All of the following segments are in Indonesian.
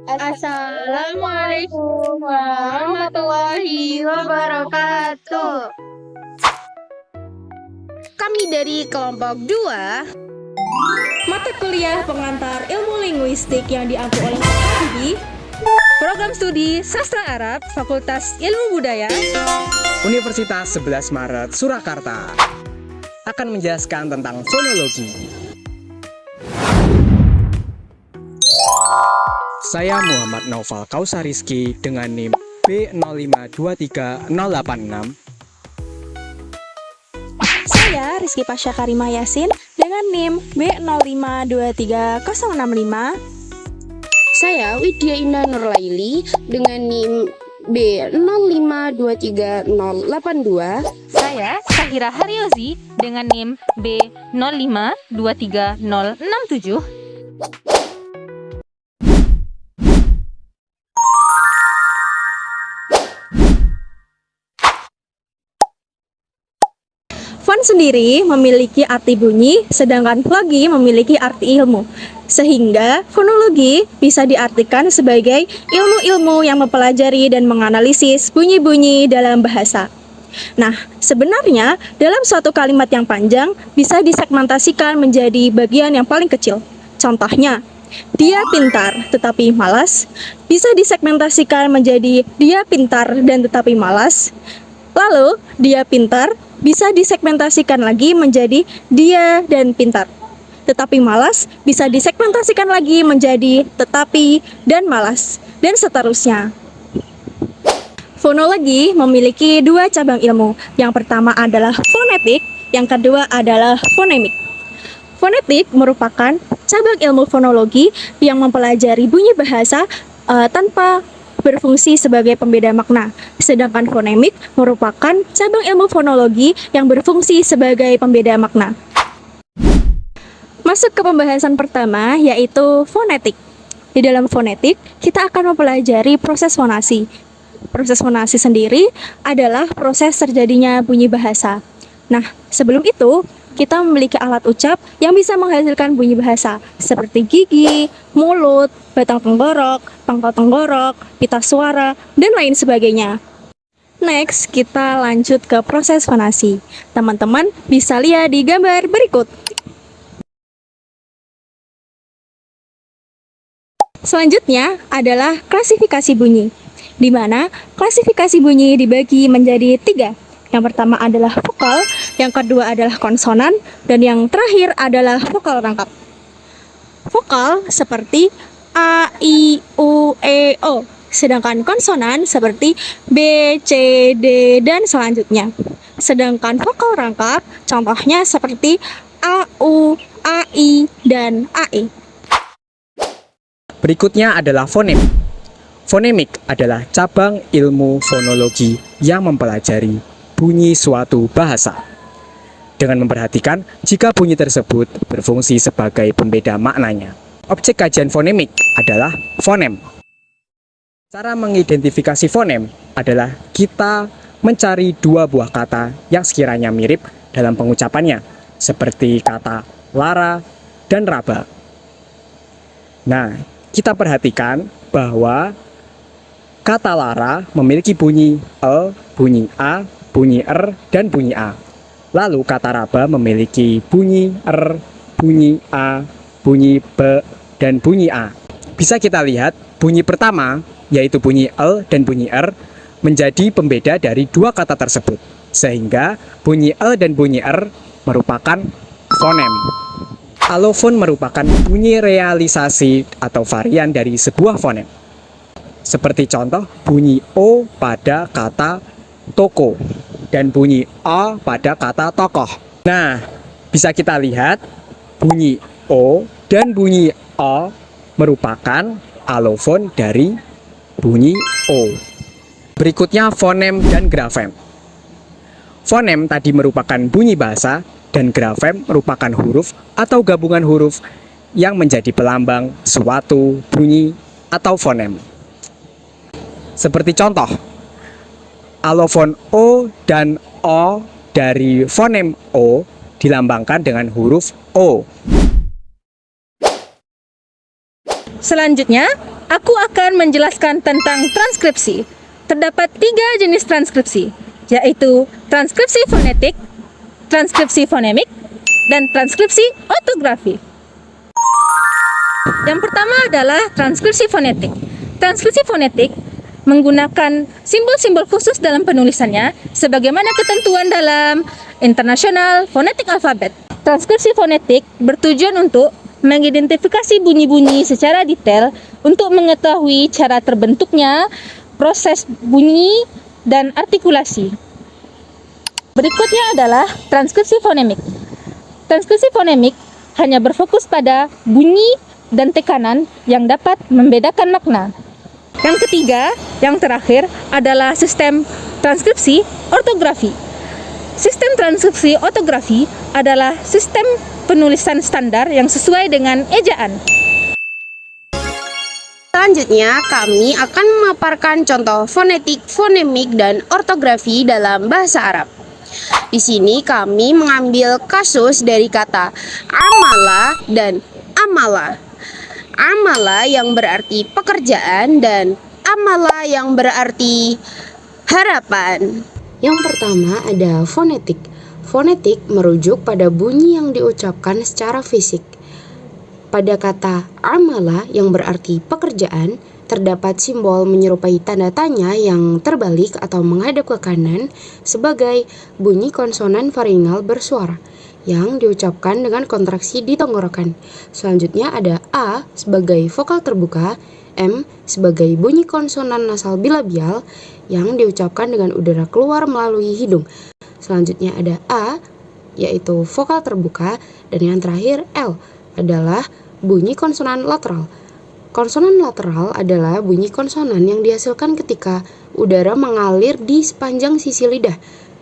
Assalamualaikum warahmatullahi wabarakatuh. Kami dari kelompok 2 mata kuliah pengantar ilmu linguistik yang diampu oleh di Program Studi Sastra Arab Fakultas Ilmu Budaya Universitas 11 Maret Surakarta akan menjelaskan tentang fonologi. Saya Muhammad Naufal Kausar Rizky dengan NIM B0523086. saya Rizky Pasha Karimah Yasin dengan NIM B0523065. Saya Widya Indah Nurlaili dengan NIM B0523082. Saya Sahira Haryozi dengan NIM B0523067. Fon sendiri memiliki arti bunyi, sedangkan logi memiliki arti ilmu. Sehingga fonologi bisa diartikan sebagai ilmu-ilmu yang mempelajari dan menganalisis bunyi-bunyi dalam bahasa. Nah, sebenarnya dalam suatu kalimat yang panjang bisa disegmentasikan menjadi bagian yang paling kecil. Contohnya, dia pintar tetapi malas bisa disegmentasikan menjadi dia pintar dan tetapi malas. Lalu, dia pintar bisa disegmentasikan lagi menjadi dia dan pintar. Tetapi malas bisa disegmentasikan lagi menjadi tetapi dan malas, dan seterusnya. Fonologi memiliki 2 cabang ilmu. Yang pertama adalah fonetik, yang kedua adalah fonemik. Fonetik merupakan cabang ilmu fonologi yang mempelajari bunyi bahasa tanpa berfungsi sebagai pembeda makna. Sedangkan fonemik merupakan cabang ilmu fonologi yang berfungsi sebagai pembeda makna. Masuk ke pembahasan pertama, yaitu fonetik. Di dalam fonetik, kita akan mempelajari proses fonasi. Proses fonasi sendiri adalah proses terjadinya bunyi bahasa. Nah, sebelum itu, kita memiliki alat ucap yang bisa menghasilkan bunyi bahasa, seperti gigi, mulut, batang tenggorok, pangkal tenggorok, pita suara, dan lain sebagainya. Next, kita lanjut ke proses fonasi. Teman-teman bisa lihat di gambar berikut. Selanjutnya adalah klasifikasi bunyi, di mana klasifikasi bunyi dibagi menjadi 3. Yang pertama adalah vokal, yang kedua adalah konsonan, dan yang terakhir adalah vokal rangkap. Vokal seperti A, I, U, E, O, sedangkan konsonan seperti B, C, D, dan selanjutnya. Sedangkan vokal rangkap contohnya seperti A, U, A, I, dan A, E. Berikutnya adalah fonem. Fonemik adalah cabang ilmu fonologi yang mempelajari bunyi suatu bahasa dengan memperhatikan jika bunyi tersebut berfungsi sebagai pembeda maknanya. Objek kajian fonemik adalah fonem. Cara mengidentifikasi fonem adalah kita mencari 2 buah kata yang sekiranya mirip dalam pengucapannya, seperti kata lara dan raba. Nah, kita perhatikan bahwa kata lara memiliki bunyi E, bunyi A, bunyi R, dan bunyi A. Lalu kata raba memiliki bunyi R, bunyi A, bunyi B, dan bunyi A. Bisa kita lihat bunyi pertama, yaitu bunyi L dan bunyi R, menjadi pembeda dari 2 kata tersebut. Sehingga bunyi L dan bunyi R merupakan fonem. Alofon merupakan bunyi realisasi atau varian dari sebuah fonem. Seperti contoh bunyi O pada kata toko dan bunyi O pada kata tokoh. Nah, bisa kita lihat bunyi O dan bunyi O merupakan alofon dari bunyi O. Berikutnya fonem dan grafem. Fonem tadi merupakan bunyi bahasa dan grafem merupakan huruf atau gabungan huruf yang menjadi pelambang suatu bunyi atau fonem. Seperti contoh, alofon O dan O dari fonem O dilambangkan dengan huruf O. Selanjutnya, aku akan menjelaskan tentang transkripsi. Terdapat 3 jenis transkripsi, yaitu transkripsi fonetik, transkripsi fonemik, dan transkripsi ortografi. Yang pertama adalah transkripsi fonetik. Transkripsi fonetik menggunakan simbol-simbol khusus dalam penulisannya sebagaimana ketentuan dalam International Phonetic Alphabet. Transkripsi fonetik bertujuan untuk mengidentifikasi bunyi-bunyi secara detail untuk mengetahui cara terbentuknya, proses bunyi, dan artikulasi. Berikutnya adalah transkripsi fonemik. Transkripsi fonemik hanya berfokus pada bunyi dan tekanan yang dapat membedakan makna. Yang ketiga, yang terakhir adalah sistem transkripsi ortografi. Sistem transkripsi ortografi adalah sistem penulisan standar yang sesuai dengan ejaan. Selanjutnya, kami akan memaparkan contoh fonetik, fonemik, dan ortografi dalam bahasa Arab. Di sini kami mengambil kasus dari kata amala dan amala. Amala yang berarti pekerjaan dan amala yang berarti harapan. Yang pertama ada fonetik. Fonetik merujuk pada bunyi yang diucapkan secara fisik. Pada kata amala yang berarti pekerjaan, terdapat simbol menyerupai tanda tanya yang terbalik atau menghadap ke kanan sebagai bunyi konsonan faringal bersuara yang diucapkan dengan kontraksi di tenggorokan. Selanjutnya ada A sebagai vokal terbuka, M sebagai bunyi konsonan nasal bilabial yang diucapkan dengan udara keluar melalui hidung. Selanjutnya ada A yaitu vokal terbuka, dan yang terakhir L adalah bunyi konsonan lateral. Konsonan lateral adalah bunyi konsonan yang dihasilkan ketika udara mengalir di sepanjang sisi lidah,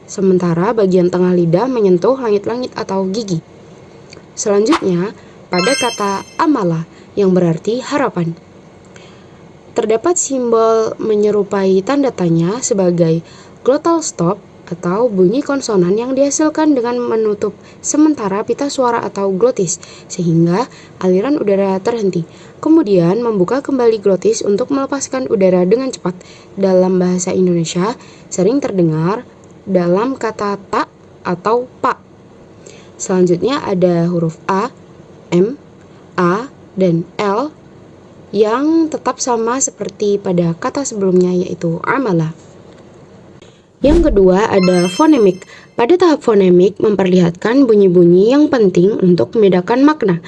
sementara bagian tengah lidah menyentuh langit-langit atau gigi. Selanjutnya, pada kata amala yang berarti harapan, terdapat simbol menyerupai tanda tanya sebagai glottal stop atau bunyi konsonan yang dihasilkan dengan menutup sementara pita suara atau glotis sehingga aliran udara terhenti, kemudian membuka kembali glotis untuk melepaskan udara dengan cepat. Dalam bahasa Indonesia sering terdengar dalam kata tak atau pak. Selanjutnya ada huruf A, M, A, dan L yang tetap sama seperti pada kata sebelumnya yaitu amala. Yang kedua ada fonemik. Pada tahap fonemik memperlihatkan bunyi-bunyi yang penting untuk membedakan makna.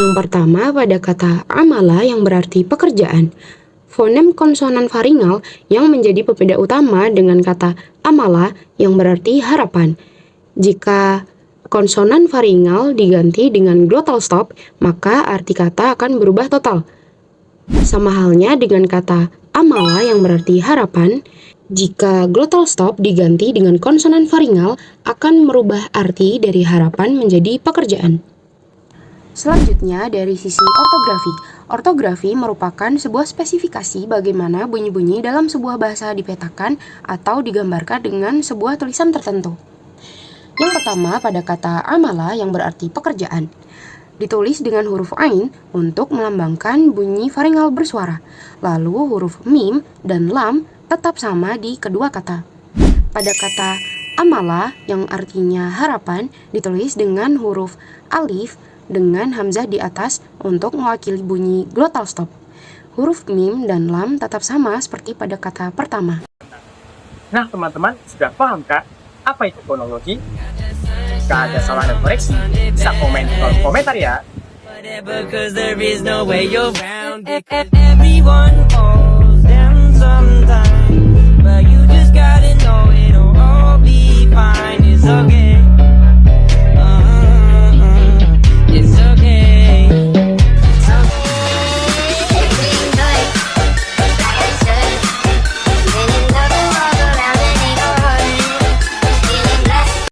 Yang pertama pada kata amala yang berarti pekerjaan. Fonem konsonan faringal yang menjadi pembeda utama dengan kata amala yang berarti harapan. Jika konsonan faringal diganti dengan glottal stop, maka arti kata akan berubah total. Sama halnya dengan kata amala yang berarti harapan, jika glottal stop diganti dengan konsonan faringal akan merubah arti dari harapan menjadi pekerjaan. Selanjutnya dari sisi ortografi. Ortografi merupakan sebuah spesifikasi bagaimana bunyi-bunyi dalam sebuah bahasa dipetakan atau digambarkan dengan sebuah tulisan tertentu. Yang pertama pada kata amala yang berarti pekerjaan. Ditulis dengan huruf ain untuk melambangkan bunyi faringal bersuara. Lalu huruf mim dan lam tetap sama di kedua kata. Pada kata amala yang artinya harapan ditulis dengan huruf alif dengan hamzah di atas untuk mewakili bunyi glottal stop. Huruf mim dan lam tetap sama seperti pada kata pertama. Nah teman-teman, sudah paham kah apa itu fonologi? Jika ada salah dan koreksi, bisa komen di kolom komentar ya. Whatever, 'cause there is no way around it. Everyone